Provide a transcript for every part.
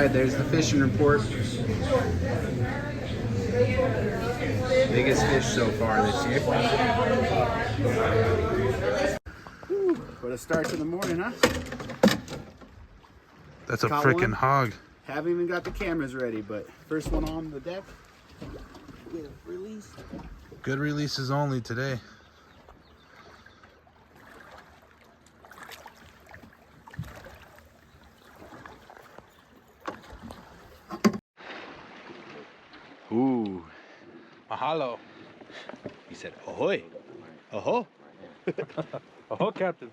right, there's the fishing report. Biggest fish so far this year. What a start to the morning, huh? That's a freaking hog. Haven't even got the cameras ready, but first one on the deck. With release. Good releases only today. Ooh. Mahalo. He said, ahoy. Aho. Oh, Captain.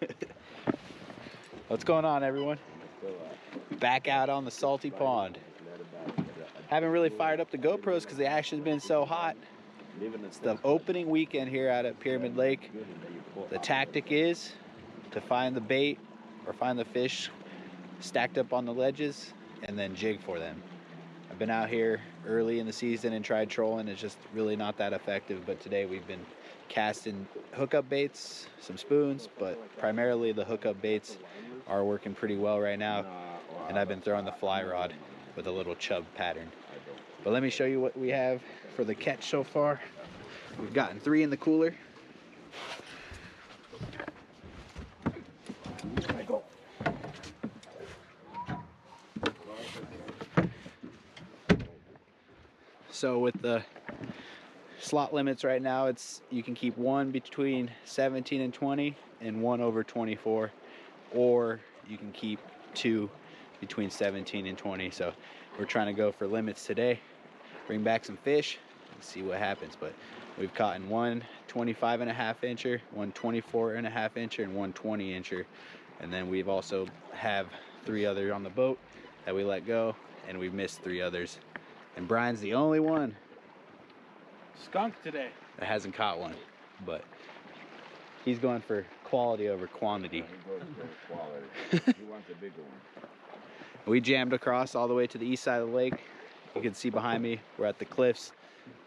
What's going on, everyone? Back out on the salty pond. Haven't really fired up the GoPros because the action's been so hot. It's the opening weekend here out at Pyramid Lake. The tactic is to find the bait or find the fish stacked up on the ledges and then jig for them. I've been out here early in the season and tried trolling. It's just really not that effective, but today we've been casting hookup baits, some spoons, but primarily the hookup baits are working pretty well right now, and I've been throwing the fly rod with a little chub pattern. But let me show you what we have for the catch so far. We've gotten 3 in the cooler. So with the slot limits right now, you can keep 1 between 17 and 20 and 1 over 24, or you can keep 2 between 17 and 20. So we're trying to go for limits today, bring back some fish and see what happens. But we've caught in 1 25.5 incher, 1 24.5 incher, and 1 20 incher. And then we've also have 3 others on the boat that we let go, and we've missed 3 others. And Brian's the only one Skunk today. that hasn't caught one, but he's going for quality over quantity. He wants a bigger one. We jammed across all the way to the east side of the lake. You can see behind me, we're at the cliffs,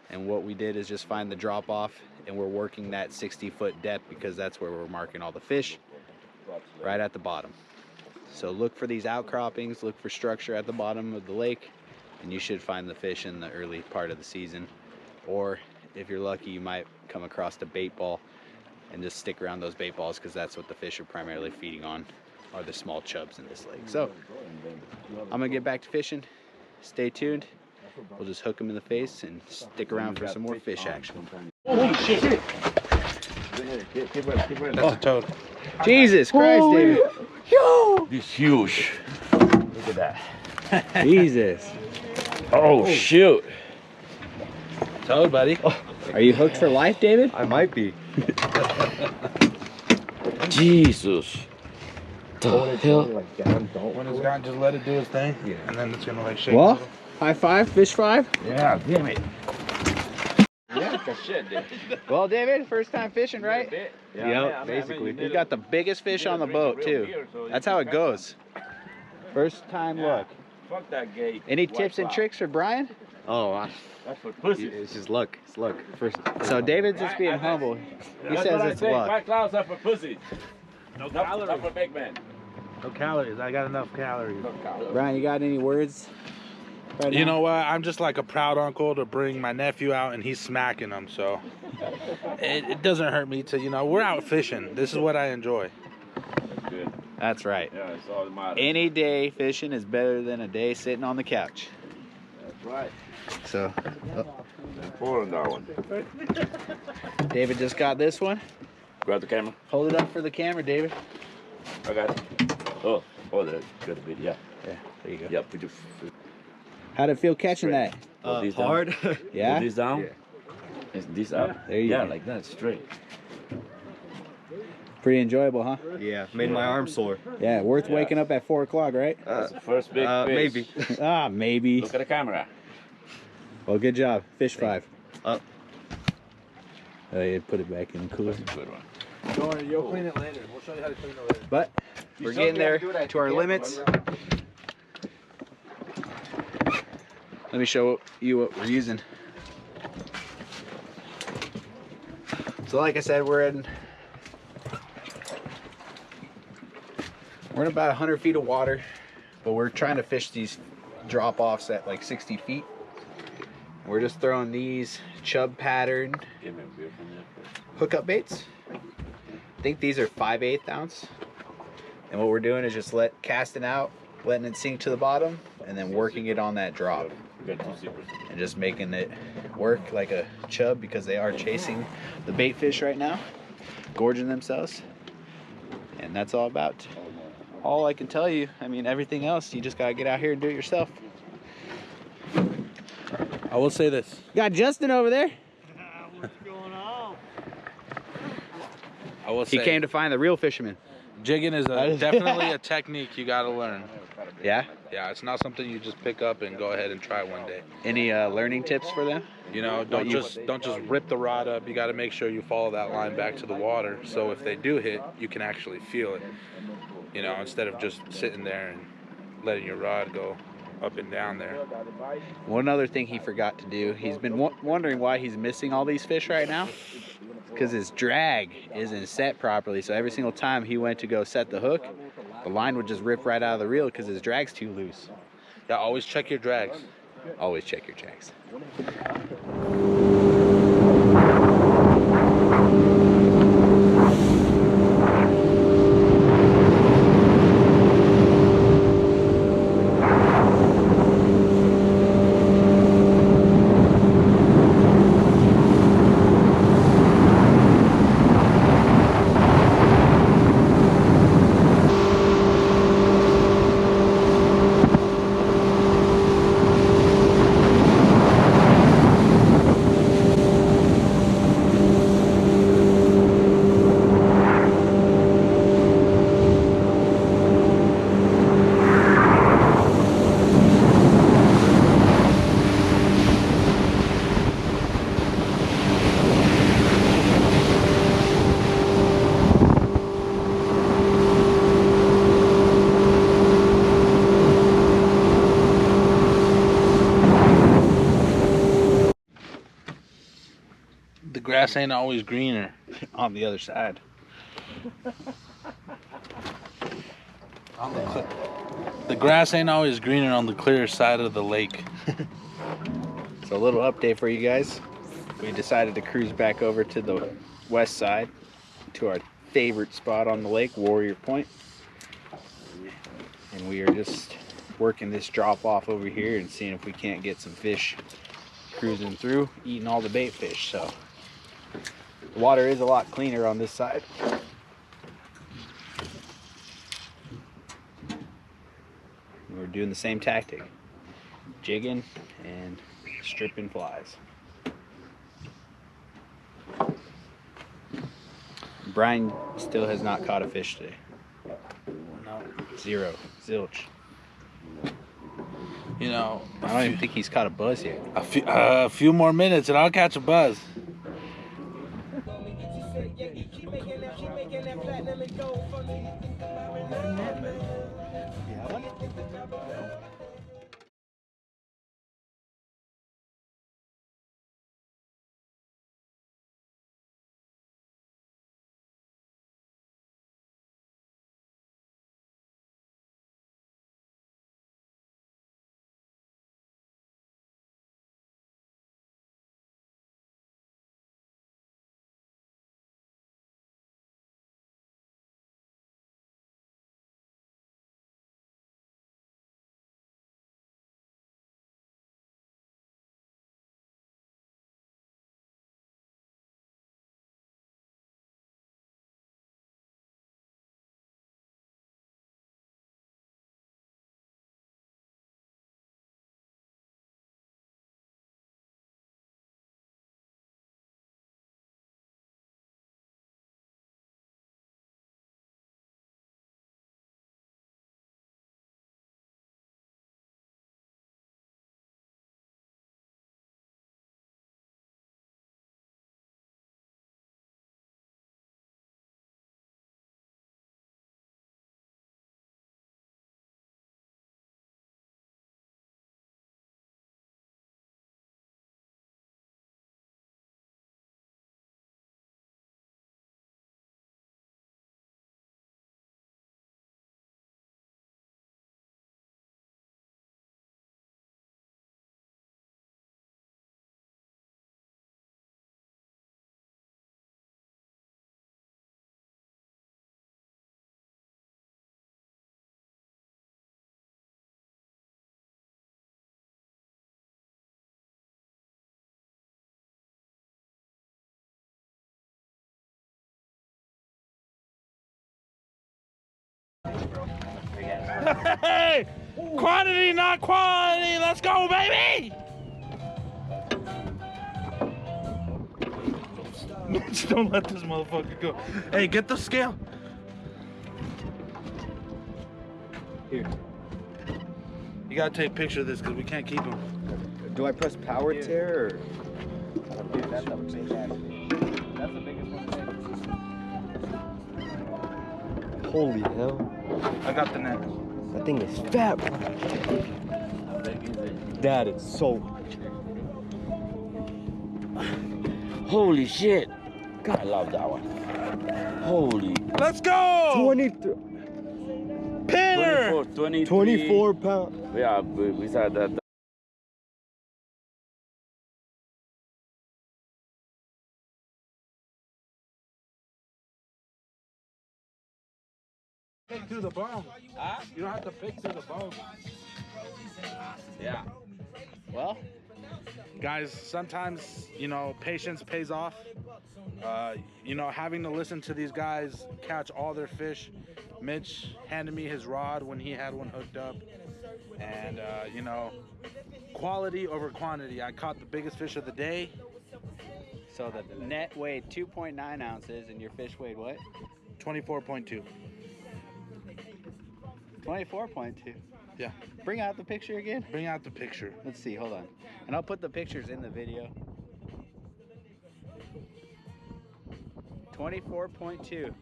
and what we did is just find the drop off, and we're working that 60-foot depth because that's where we're marking all the fish, right at the bottom. So look for these outcroppings, look for structure at the bottom of the lake, and you should find the fish in the early part of the season. Or if you're lucky, you might come across a bait ball and just stick around those bait balls, because that's what the fish are primarily feeding on, are the small chubs in this lake. So I'm gonna get back to fishing. Stay tuned. We'll just hook them in the face and stick around for some more fish action. Holy shit. That's a toad. Jesus Christ, David. This huge. Look at that. Jesus. Oh, shoot. Toad, buddy. Are you hooked for life, David? I might be. Jesus. The hell? When it's gone, just let it do its thing. Yeah. And then it's gonna like shake. Well, high five, fish five. Yeah, damn it. Yeah, shit, dude. Well, David, first time fishing, right? Yeah, basically. You got the biggest fish on the boat, too. That's how it goes. First time look. Fuck that gate. Any tips and tricks for Brian? Oh, That's for pussy. it's just luck. It's luck. First. So David's just being humble. He says it's luck. White clouds are for pussy. No Not calories. for big man. No calories. I got enough calories. Brian, you got any words? Right You now? know what? I'm just like a proud uncle to bring my nephew out, and he's smacking them. So it doesn't hurt me to, we're out fishing. This is what I enjoy. That's good. That's right. Yeah, it's all that matters. Any day fishing is better than a day sitting on the couch. That's right. So, Pour on that one. David just got this one. Grab the camera. Hold it up for the camera, David. I got it. Oh, that's good. A bit. Yeah. Yeah, there you go. Yeah. Put your. How'd it feel catching that? Hold this down. hard. Yeah? Hold this down. Yeah. Is this up? There you yeah, go. like that, straight. Pretty enjoyable, huh? Yeah, made my arm sore. Yeah, worth waking up at 4 o'clock, right? That's the first big fish. Maybe. Ah, maybe. Look at the camera. Well, good job. Fish 5. Up. You put it back in the cooler. That's a good one. Don't worry, you'll clean it later. We'll show you how to clean it later. But we're getting there to our limits. Let me show you what we're using. So like I said, we're in about 100 feet of water, but we're trying to fish these drop offs at like 60 feet. We're just throwing these chub pattern hookup baits. I think these are 5/8 ounce. And what we're doing is just casting out, letting it sink to the bottom, and then working it on that drop. And just making it work like a chub, because they are chasing the bait fish right now, gorging themselves. And that's all I can tell you. I mean, everything else, you just gotta get out here and do it yourself. I will say this. You got Justin over there. What's going on? I will say He came to find the real fisherman. jigging is definitely a technique you got to learn. Yeah? Yeah, it's not something you just pick up and go ahead and try one day. Any learning tips for them? You know, don't just rip the rod up. You got to make sure you follow that line back to the water, so if they do hit, you can actually feel it. You know, instead of just sitting there and letting your rod go up and down there. One other thing he forgot to do, he's been wondering why he's missing all these fish right now. Because his drag isn't set properly, so every single time he went to go set the hook, the line would just rip right out of the reel because his drag's too loose. Yeah, always check your drags. Always check your drags. The grass ain't always greener. On the other side. The grass ain't always greener on the clear side of the lake. So a little update for you guys. We decided to cruise back over to the west side to our favorite spot on the lake, Warrior Point. And we are just working this drop off over here and seeing if we can't get some fish cruising through, eating all the bait fish. So the water is a lot cleaner on this side. We're doing the same tactic, jigging and stripping flies. Brian still has not caught a fish today. No. Zero. Zilch. You know, I don't even think he's caught a buzz yet. a few more minutes and I'll catch a buzz. Hey! Quantity, not quality. Let's go, baby! Just don't let this motherfucker go. Hey, get the scale. Here. You gotta take a picture of this because we can't keep him. Do I press power tear or? Dude, that's a big ass fish. That's the biggest one today. Holy hell. I got the net. That thing is fat, bro. That is so. Holy shit. God, I love that one. Holy. Let's go! 23. Pinner! 24 pounds. Yeah, we said that. Pick through the bone. Huh? You don't have to pick through the bone. Yeah. Well, Guys, sometimes, you know, patience pays off. You know, having to listen to these guys catch all their fish. Mitch handed me his rod when he had one hooked up. And, you know, quality over quantity. I caught the biggest fish of the day. so the net weighed 2.9 ounces and your fish weighed what? 24.2. 24.2. Yeah. Bring out the picture again. Bring out the picture. Let's see, hold on. And I'll put the pictures in the video. 24.2.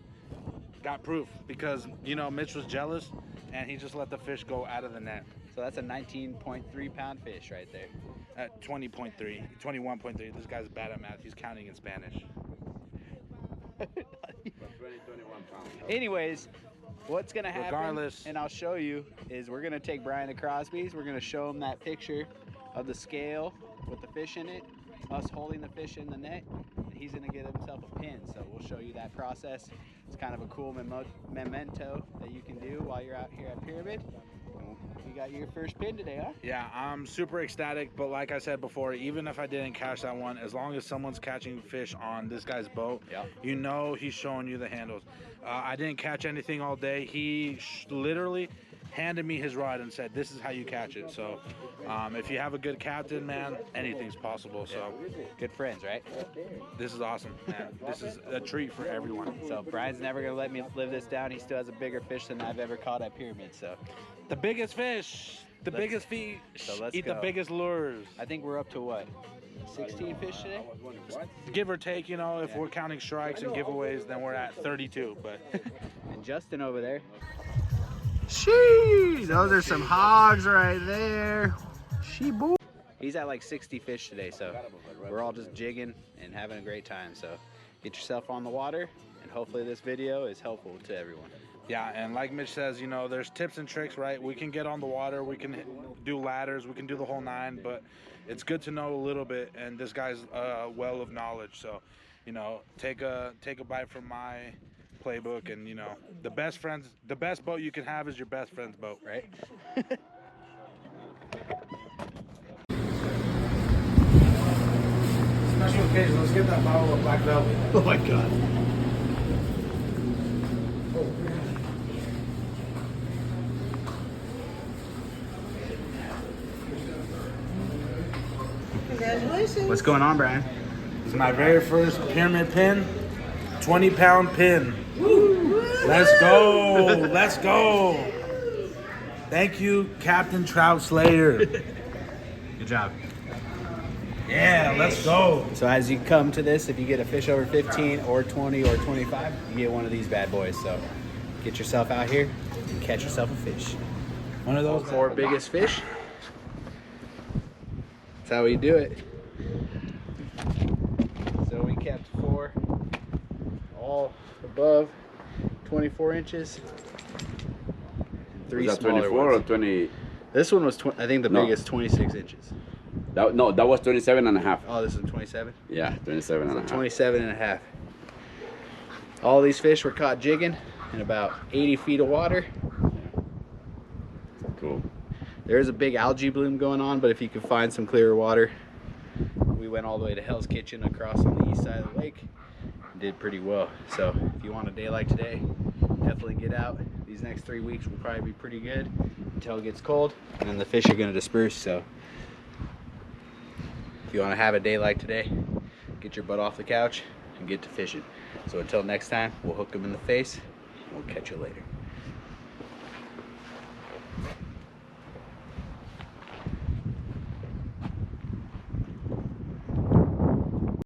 Got proof because, you know, Mitch was jealous and he just let the fish go out of the net. So that's a 19.3 pound fish right there. At 20.3, 21.3. This guy's bad at math. He's counting in Spanish. Anyways, what's gonna happen, Regardless. and I'll show you, is we're gonna take Brian to Crosby's. We're gonna show him that picture of the scale with the fish in it, us holding the fish in the net, and he's gonna get himself a pin. So we'll show you that process. It's kind of a cool memento that you can do while you're out here at Pyramid. You got your first pin today, huh? Yeah, I'm super ecstatic, but like I said before, even if I didn't catch that one, as long as someone's catching fish on this guy's boat, Yeah. you know he's showing you the handles. I didn't catch anything all day. He literally handed me his rod and said, this is how you catch it. So if you have a good captain, man, anything's possible. So Good friends, right? this is awesome, man. This is a treat for everyone. So Brian's never gonna let me live this down. He still has a bigger fish than I've ever caught at Pyramid. So The biggest fish, the Let's- biggest fish, so let's eat the go. biggest lures. I think we're up to what? 16 fish today? Give or take, you know, if Yeah. we're counting strikes and giveaways, then we're at 32. But And Justin over there. Shee! Those are some hogs right there. Shee boo. He's at like 60 fish today, so we're all just jigging and having a great time. So get yourself on the water, and hopefully this video is helpful to everyone. yeah, and like Mitch says, you know, there's tips and tricks, right? We can get on the water, we can do ladders, we can do the whole nine, but it's good to know a little bit. And this guy's a well of knowledge, so you know, take a bite from my playbook. And you know, the best boat you can have is your best friend's boat, Right? Special occasion, let's get that bottle of Black Velvet. Oh my god. What's going on, Brian? This is my very first pyramid pin, 20-pound pin. Let's go, let's go. Thank you, Captain Trout Slayer. Good job. Yeah, let's go. So as you come to this, if you get a fish over 15 or 20 or 25, you get one of these bad boys. So get yourself out here and catch yourself a fish. One of those. Four biggest fish. That's how we do it. So we kept four, all above 24 inches. And three Was that smaller 24 or ones. 20? This one was, I think the No. biggest, 26 inches. No, that was 27 and a half. Oh, this is 27? Yeah, 27 and a half. 27 and a half. All these fish were caught jigging in about 80 feet of water. Cool. There's a big algae bloom going on, but if you can find some clearer water, we went all the way to Hell's Kitchen across on the east side of the lake and did pretty well. So if you want a day like today, definitely get out, These next 3 weeks will probably be pretty good until it gets cold, and then the fish are gonna disperse. So if you wanna have a day like today, get your butt off the couch and get to fishing. So until next time, we'll hook them in the face. We'll catch you later.